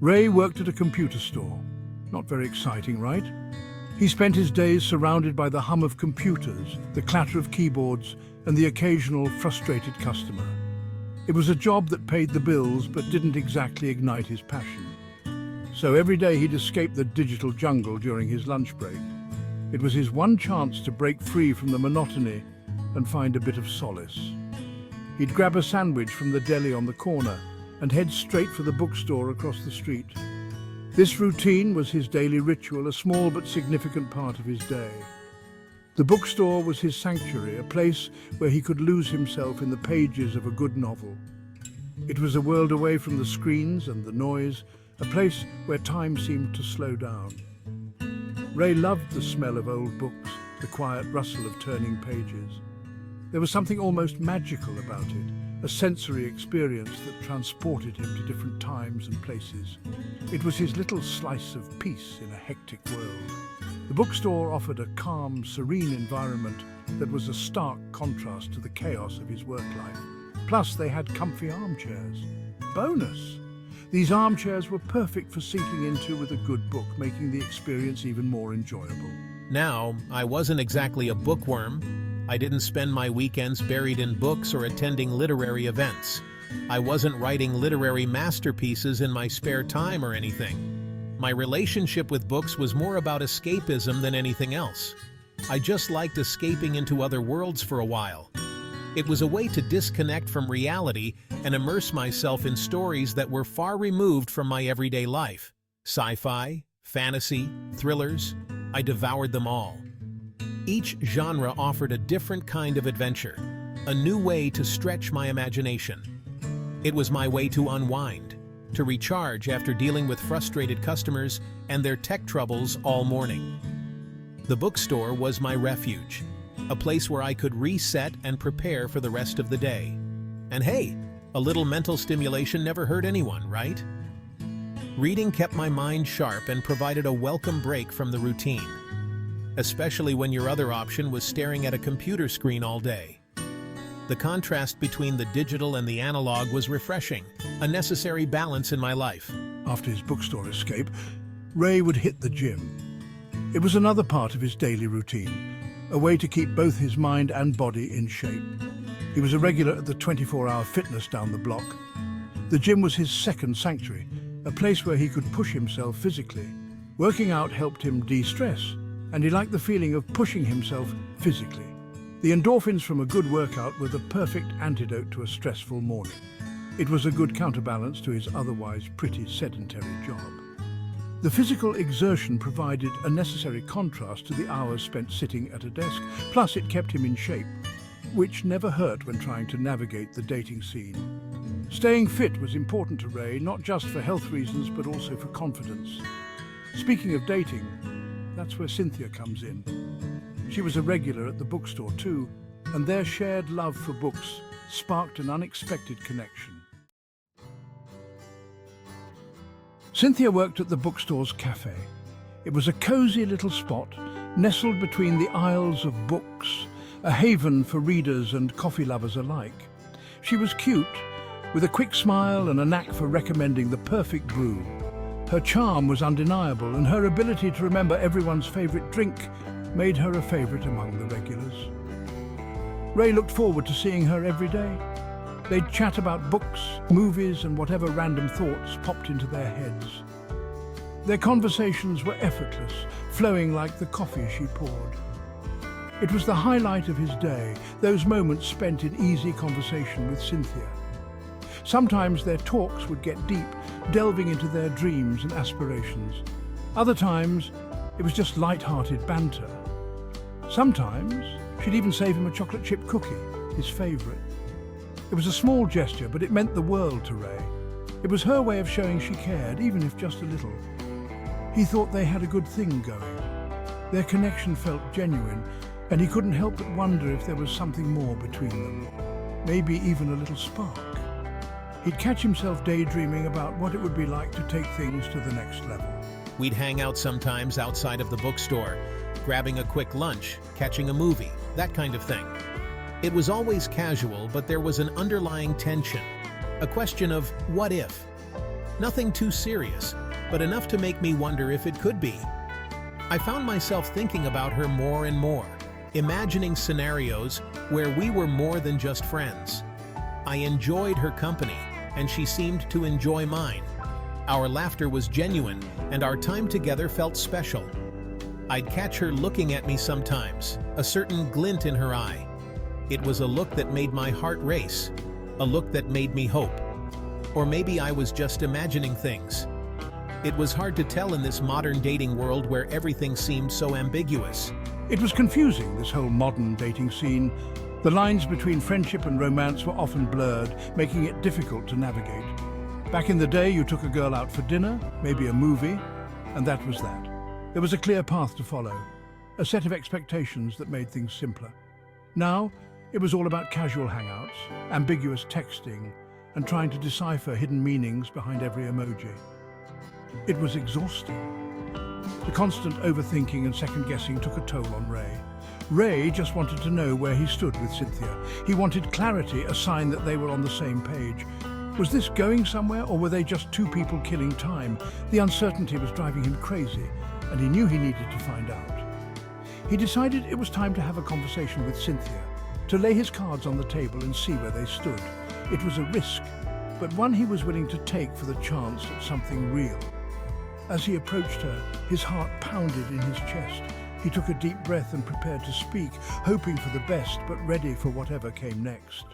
Ray worked at a computer store. Not very exciting, right? He spent his days surrounded by the hum of computers, the clatter of keyboards, and the occasional frustrated customer. It was a job that paid the bills but didn't exactly ignite his passion. So every day he'd escape the digital jungle during his lunch break. It was his one chance to break free from the monotony and find a bit of solace. He'd grab a sandwich from the deli on the corner and head straight for the bookstore across the street. This routine was his daily ritual, a small but significant part of his day. The bookstore was his sanctuary, a place where he could lose himself in the pages of a good novel. It was a world away from the screens and the noise, a place where time seemed to slow down. Ray loved the smell of old books, the quiet rustle of turning pages. There was something almost magical about it, a sensory experience that transported him to different times and places. It was his little slice of peace in a hectic world. The bookstore offered a calm, serene environment that was a stark contrast to the chaos of his work life. Plus, they had comfy armchairs. Bonus! These armchairs were perfect for sinking into with a good book, making the experience even more enjoyable. Now, I wasn't exactly a bookworm. I didn't spend my weekends buried in books or attending literary events. I wasn't writing literary masterpieces in my spare time or anything. My relationship with books was more about escapism than anything else. I just liked escaping into other worlds for a while. It was a way to disconnect from reality and immerse myself in stories that were far removed from my everyday life. Sci-fi, fantasy, thrillers, I devoured them all. Each genre offered a different kind of adventure, a new way to stretch my imagination. It was my way to unwind, to recharge after dealing with frustrated customers and their tech troubles all morning. The bookstore was my refuge, a place where I could reset and prepare for the rest of the day. And hey, a little mental stimulation never hurt anyone, right? Reading kept my mind sharp and provided a welcome break from the routine, especially when your other option was staring at a computer screen all day. The contrast between the digital and the analog was refreshing, a necessary balance in my life. After his bookstore escape, Ray would hit the gym. It was another part of his daily routine, a way to keep both his mind and body in shape. He was a regular at the 24-hour fitness down the block. The gym was his second sanctuary, a place where he could push himself physically. Working out helped him de-stress, and he liked the feeling of pushing himself physically. The endorphins from a good workout were the perfect antidote to a stressful morning. It was a good counterbalance to his otherwise pretty sedentary job. The physical exertion provided a necessary contrast to the hours spent sitting at a desk, plus it kept him in shape, which never hurt when trying to navigate the dating scene. Staying fit was important to Ray, not just for health reasons, but also for confidence. Speaking of dating, that's where Cynthia comes in. She was a regular at the bookstore too, and their shared love for books sparked an unexpected connection. Cynthia worked at the bookstore's cafe. It was a cozy little spot, nestled between the aisles of books, a haven for readers and coffee lovers alike. She was cute, with a quick smile and a knack for recommending the perfect brew. Her charm was undeniable, and her ability to remember everyone's favorite drink made her a favorite among the regulars. Ray looked forward to seeing her every day. They'd chat about books, movies, and whatever random thoughts popped into their heads. Their conversations were effortless, flowing like the coffee she poured. It was the highlight of his day, those moments spent in easy conversation with Cynthia. Sometimes their talks would get deep, delving into their dreams and aspirations. Other times, it was just light-hearted banter. Sometimes, she'd even save him a chocolate chip cookie, his favorite. It was a small gesture, but it meant the world to Ray. It was her way of showing she cared, even if just a little. He thought they had a good thing going. Their connection felt genuine, and he couldn't help but wonder if there was something more between them. Maybe even a little spark. He'd catch himself daydreaming about what it would be like to take things to the next level. We'd hang out sometimes outside of the bookstore, grabbing a quick lunch, catching a movie, that kind of thing. It was always casual, but there was an underlying tension, a question of what if. Nothing too serious, but enough to make me wonder if it could be. I found myself thinking about her more and more, imagining scenarios where we were more than just friends. I enjoyed her company, and she seemed to enjoy mine. Our laughter was genuine, and our time together felt special. I'd catch her looking at me sometimes, a certain glint in her eye. It was a look that made my heart race, a look that made me hope. Or maybe I was just imagining things. It was hard to tell in this modern dating world where everything seemed so ambiguous. It was confusing, this whole modern dating scene. The lines between friendship and romance were often blurred, making it difficult to navigate. Back in the day, you took a girl out for dinner, maybe a movie, and that was that. There was a clear path to follow, a set of expectations that made things simpler. Now, it was all about casual hangouts, ambiguous texting, and trying to decipher hidden meanings behind every emoji. It was exhausting. The constant overthinking and second-guessing took a toll on Ray. Ray just wanted to know where he stood with Cynthia. He wanted clarity, a sign that they were on the same page. Was this going somewhere, or were they just two people killing time? The uncertainty was driving him crazy, and he knew he needed to find out. He decided it was time to have a conversation with Cynthia, to lay his cards on the table and see where they stood. It was a risk, but one he was willing to take for the chance at something real. As he approached her, his heart pounded in his chest. He took a deep breath and prepared to speak, hoping for the best, but ready for whatever came next.